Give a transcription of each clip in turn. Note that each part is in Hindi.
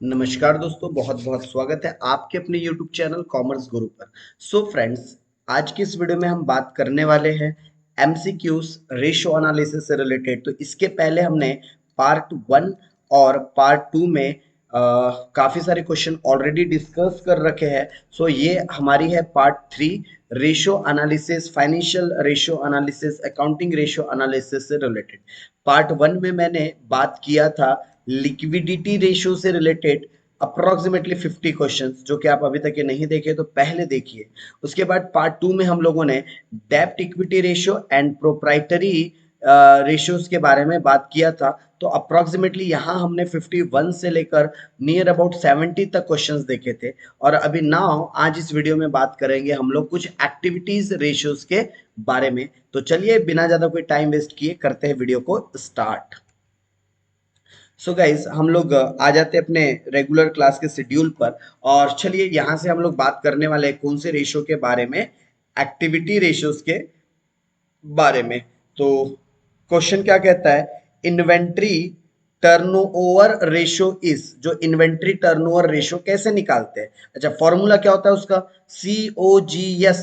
नमस्कार दोस्तों, बहुत बहुत स्वागत है आपके अपने YouTube चैनल कॉमर्स गुरु पर। सो फ्रेंड्स, आज की इस वीडियो में हम बात करने वाले हैं MCQs रेशियो एनालिसिस से रिलेटेड। तो इसके पहले हमने पार्ट 1 और पार्ट 2 में काफ़ी सारे क्वेश्चन ऑलरेडी डिस्कस कर रखे हैं। सो ये हमारी है part 3 ratio analysis, financial ratio analysis, accounting ratio analysis से रिलेटेड। पार्ट 1 में मैंने बात किया था लिक्विडिटी रेशियो से रिलेटेड अप्रोक्सीमेटली 50 क्वेश्चंस, जो कि आप अभी तक ये नहीं देखे तो पहले देखिए। उसके बाद पार्ट 2 में हम लोगों ने डेब्ट equity ratio and proprietary ratios के बारे में बात किया था। तो अप्रोक्सीमेटली यहाँ हमने 51 से लेकर नियर अबाउट 70 तक क्वेश्चंस देखे थे। और अभी नाउ आज इस वीडियो में बात करेंगे हम लोग कुछ एक्टिविटीज रेशियोज के बारे में। तो चलिए बिना ज्यादा कोई टाइम वेस्ट किए करते हैं वीडियो को स्टार्ट। सो गाइज, हम लोग आ जाते हैं अपने रेगुलर क्लास के शेड्यूल पर। और चलिए यहाँ से हम लोग बात करने वाले हैं कौन से रेशियो के बारे में, एक्टिविटी रेशियोज के बारे में। तो क्वेश्चन क्या कहता है, इन्वेंट्री टर्नओवर रेशियो इज, जो इन्वेंट्री टर्नओवर रेशियो कैसे निकालते हैं। अच्छा, फॉर्मूला क्या होता है उसका, COGS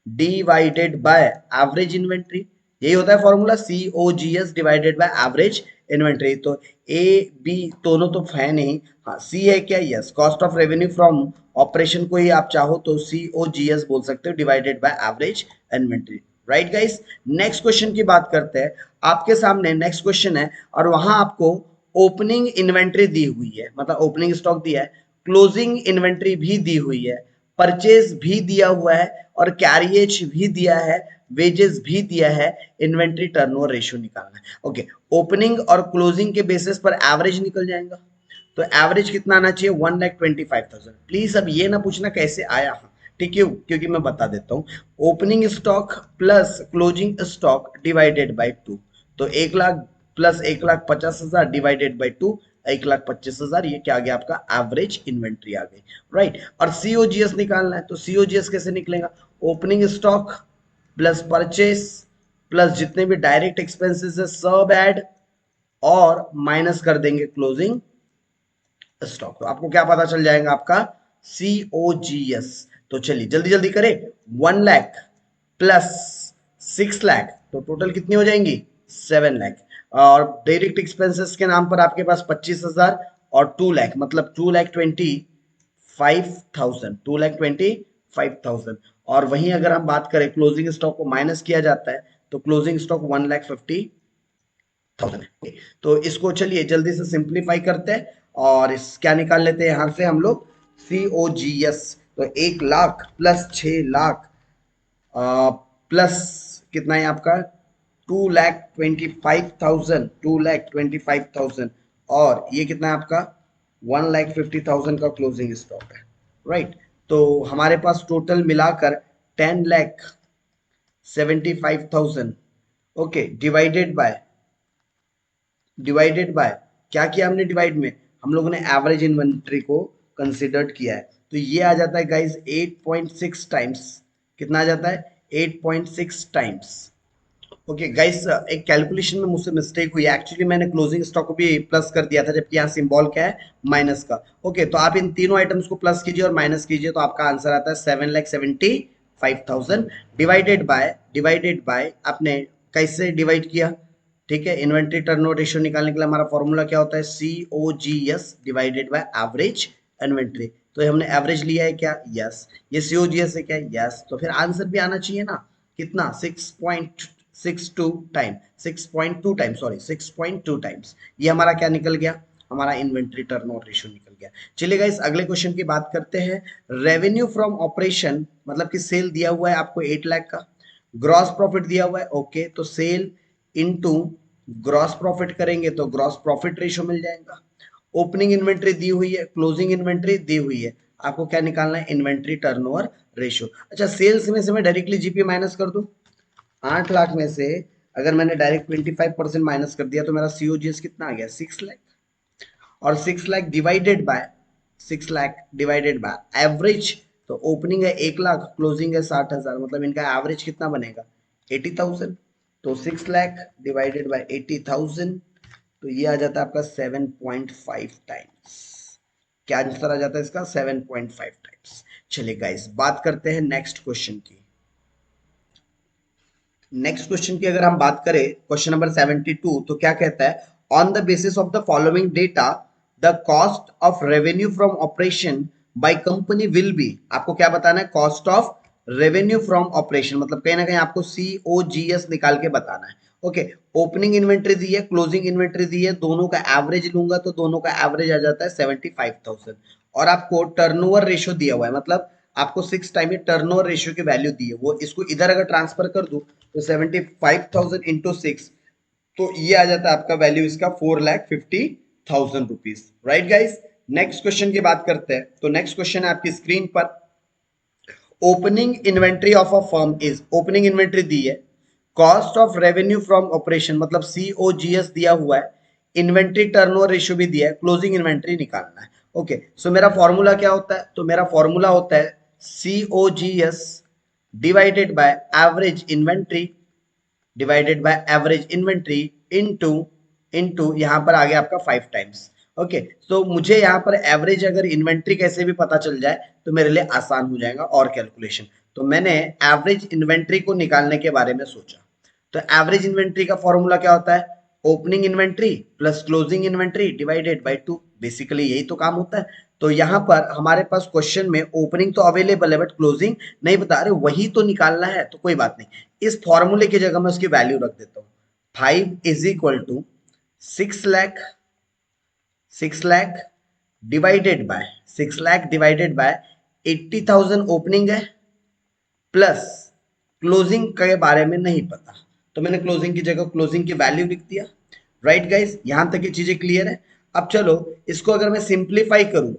divided by average inventory. यही होता है formula, COGS divided by average inventory. तो ए बी दोनों तो है नहीं, हाँ सी है क्या, yes, cost of revenue from operation को ही आप चाहो तो COGS बोल सकते हो divided by average inventory. Right guys, next question की बात करते हैं। आपके सामने नेक्स्ट क्वेश्चन है और वहां आपको ओपनिंग इन्वेंट्री दी हुई है, मतलब ओपनिंग स्टॉक दिया है, क्लोजिंग इन्वेंट्री भी दी हुई है, परचेज भी दिया हुआ है और कैरियज भी दिया है, वेजेस भी दिया है। इन्वेंट्री टर्नओवर रेशियो निकालना है। ओके, ओपनिंग और क्लोजिंग के बेसिस पर एवरेज निकल जाएगा। तो एवरेज कितना आना चाहिए, 1,25,000। प्लीज अब ये ना पूछना कैसे आया, ठीक है, क्योंकि मैं बता देता हूँ। Opening stock plus closing stock divided by 2। तो 1,00,000 प्लस 1,50,000 डिवाइडेड बाय 2, 1,25,000। ये क्या आ गया आपका, एवरेज इन्वेंट्री आ गई। राइट, और COGS निकालना है। तो COGS कैसे निकलेगा, opening stock plus purchase plus जितने भी डायरेक्ट एक्सपेंसेस है सब ऐड, और माइनस कर देंगे क्लोजिंग स्टॉक। तो आपको क्या पता चल जाएगा, आपका COGS। तो चलिए जल्दी जल्दी करें, 1,00,000 प्लस 6,00,000, तो टोटल कितनी हो जाएंगी, 7,00,000। और डायरेक्ट एक्सपेंसेस के नाम पर आपके पास 25,000 और 2,00,000, मतलब 2,25,000, 2,25,000। और वहीं अगर हम बात करें क्लोजिंग स्टॉक को माइनस किया जाता है तो क्लोजिंग स्टॉक 1,50,000 है। तो इसको चलिए जल्दी से सिंप्लीफाई करते हैं और इस क्या निकाल लेते हैं यहां से हम लोग, COGS। तो 1,00,000 प्लस 6,00,000 प्लस कितना है आपका, 2,25,000, 2,25,000। और ये कितना है आपका, 1,50,000 का क्लोजिंग स्टॉक है। राइट, तो हमारे पास टोटल मिलाकर 10,75,000। ओके, डिवाइडेड बाय क्या किया हमने, डिवाइड में हम लोगों ने एवरेज इन्वेंट्री को कंसिडर्ड किया है। तो ये आ जाता है गाइस 8.6 टाइम्स। कितना आ जाता है, 8.6 टाइम्स। ओके गाइस, एक कैलकुलेशन में मुझसे मिस्टेक हुई, एक्चुअली मैंने क्लोजिंग स्टॉक को भी प्लस कर दिया था, जबकि यहाँ सिंबल क्या है, माइनस का। ओके, तो आप इन तीनों आइटम्स को प्लस कीजिए और माइनस कीजिए, तो आपका आंसर आता है 7,75,000 डिवाइडेड बाय आपने कैसे डिवाइड किया, ठीक है। इन्वेंट्री टर्नओवर रेशियो निकालने के लिए हमारा फॉर्मूला क्या होता है, COGS divided by average inventory. तो हमने एवरेज लिया है क्या, यस। ये COGS है क्या, यस। तो फिर आंसर भी आना चाहिए ना, कितना, 6.2 टाइम्स, सॉरी 6.2 टाइम्स। ये हमारा क्या निकल गया, हमारा इन्वेंट्री टर्नओवर रेशियो निकल गया। चलिए गाइस, अगले क्वेश्चन की बात करते हैं। रेवेन्यू फ्रॉम ऑपरेशन, मतलब कि सेल दिया हुआ है आपको 8,00,000 का, ग्रॉस प्रॉफिट दिया हुआ है। ओके, तो सेल इनटू ग्रॉस प्रॉफिट करेंगे तो ग्रॉस प्रॉफिट रेशियो मिल जाएगा। ओपनिंग इन्वेंट्री दी हुई है, क्लोजिंग इन्वेंट्री दी हुई है, आपको क्या निकालना है, इन्वेंट्री टर्नओवर रेशियो। अच्छा, सेल्स में से मैं डायरेक्टली जीपी माइनस कर दूं, 8,00,000 में से अगर मैंने डायरेक्ट 25% माइनस कर दिया तो मेरा COGS कितना आ गया, 6,00,000। और 6,00,000 डिवाइडेड बाय एवरेज। तो ओपनिंग है 1,00,000, क्लोजिंग है 60,000, मतलब इनका एवरेज कितना बनेगा, 80,000। तो 6,00,000 डिवाइडेड बाय 80,000, तो ये आ जाता है आपका 7.5 टाइम्स। क्या आंसर आ जाता है इसका? 7.5 टाइम्स। चलिए गाइस, बात करते हैं नेक्स्ट क्वेश्चन की। नेक्स्ट क्वेश्चन की अगर हम बात करें, क्वेश्चन नंबर 72, तो क्या कहता है? On the basis of the following data, the cost of revenue from operation by company will be. आपको क्या बताना है? Cost of revenue from operation, मतलब कहीं ना कहीं आपको COGS निकाल के बताना है। ओके, ओपनिंग इन्वेंट्री दी है, क्लोजिंग इन्वेंट्री दी है, दोनों का एवरेज लूंगा तो दोनों का एवरेज आ जाता है 75,000। और आपको टर्नओवर रेशियो दिया हुआ है, मतलब आपको 6 टाइम टर्नओवर रेशियो की वैल्यू दी है, वो इसको इधर अगर ट्रांसफर कर दूं तो 75,000 इंटू 6, तो ये आ जाता है आपका वैल्यू इसका 4,50,000 rupees. Right guys, next question की बात करते हैं। तो नेक्स्ट क्वेश्चन है आपकी स्क्रीन पर, opening inventory of a firm is, opening inventory दी है, cost of revenue from operation मतलब COGS दिया हुआ है, इन्वेंट्री टर्नओवर रेशियो भी दिया है, क्लोजिंग इन्वेंट्री निकालना है। ओके, सो मेरा फॉर्मूला क्या होता है? तो मेरा फॉर्मूला होता है COGS divided by average inventory, divided by average inventory into into यहाँ पर आ गया आपका 5 टाइम्स। ओके, तो मुझे यहाँ पर एवरेज अगर इन्वेंट्री कैसे भी पता चल जाए तो मेरे लिए आसान हो जाएगा और कैलकुलेशन। तो मैंने एवरेज इन्वेंट्री को निकालने के बारे में सोचा। तो एवरेज इन्वेंट्री का फॉर्मूला क्या होता है? Opening inventory plus closing inventory divided by 2। Basically यही तो काम होता है। तो यहाँ पर हमारे पास क्वेश्चन में ओपनिंग तो अवेलेबल है बट क्लोजिंग नहीं बता रहे, वही तो निकालना है, तो कोई बात नहीं। इस फॉर्मूले की जगह मैं उसकी वैल्यू रख देता हूँ। 5 is equal to 6 lakh, 6 lakh divided by 80,000 opening है, प्लस क्लोजिंग के बारे में नहीं पता, तो मैंने क्लोजिंग की जगह क्लोजिंग की वैल्यू लिख दिया। राइट गाइस, यहां तक ये चीजें क्लियर है। अब चलो इसको अगर मैं सिंप्लीफाई करूं,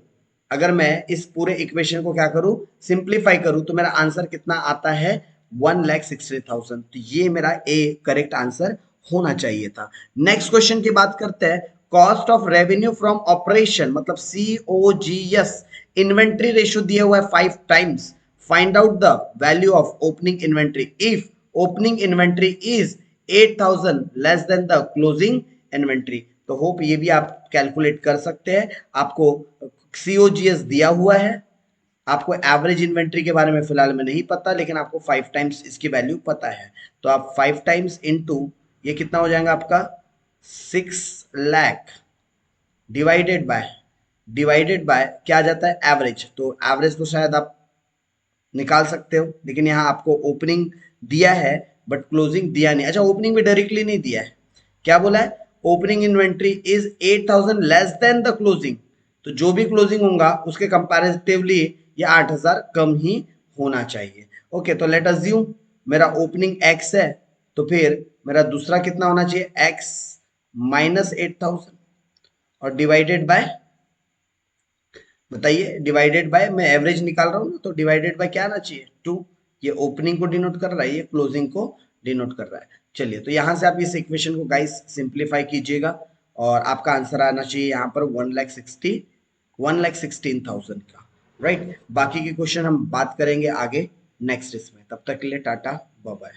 अगर मैं इस पूरे इक्वेशन को क्या करूं, सिंप्लीफाई करूं, तो मेरा आंसर कितना आता है? 1,60,000। तो ये मेरा ए करेक्ट आंसर होना चाहिए था। नेक्स्ट क्वेश्चन की बात करते हैं, cost of revenue from operation मतलब COGS, इन्वेंट्री रेशियो दिया हुआ है 5 times. Find out the value of opening inventory if opening inventory is 8,000 less than the closing inventory. तो होप ये भी आप कैलकुलेट कर सकते हैं। आपको COGS दिया हुआ है, आपको एवरेज इन्वेंट्री के बारे में फिलहाल में नहीं पता, लेकिन आपको 5 टाइम्स इसकी वैल्यू पता है। तो आप 5 टाइम्स इनटू ये कितना हो जाएगा आपका? 6 लाख डिवाइडेड बाय क्या आ जाता है? एवरेज। तो एवरेज तो शायद आप निकाल सकते हो, लेकिन यहाँ आपको ओपनिंग दिया है बट क्लोजिंग दिया नहीं। अच्छा, ओपनिंग भी डायरेक्टली नहीं दिया है, क्या बोला है? Opening inventory is 8,000 less than the closing. तो जो भी क्लोजिंग होगा उसके कंपैरेटिवली ये 8,000 कम ही होना चाहिए। ओके, तो लेट अज्यूम मेरा ओपनिंग x है, तो फिर मेरा दूसरा कितना होना चाहिए? x माइनस 8,000 और डिवाइडेड बाय, बताइए, डिवाइडेड बाय, मैं एवरेज निकाल रहा हूँ ना, तो डिवाइडेड बाय क्या आना चाहिए? 2। ये ओपनिंग को डिनोट कर रहा है, ये क्लोजिंग को डिनोट कर रहा है। चलिए, तो यहाँ से आप इस इक्वेशन को गाइस सिंप्लीफाई कीजिएगा और आपका आंसर आना चाहिए यहाँ पर 1,16,000 का। राइट, बाकी के क्वेश्चन हम बात करेंगे आगे नेक्स्ट इसमें। तब तक के लिए टाटा, बाय बाय।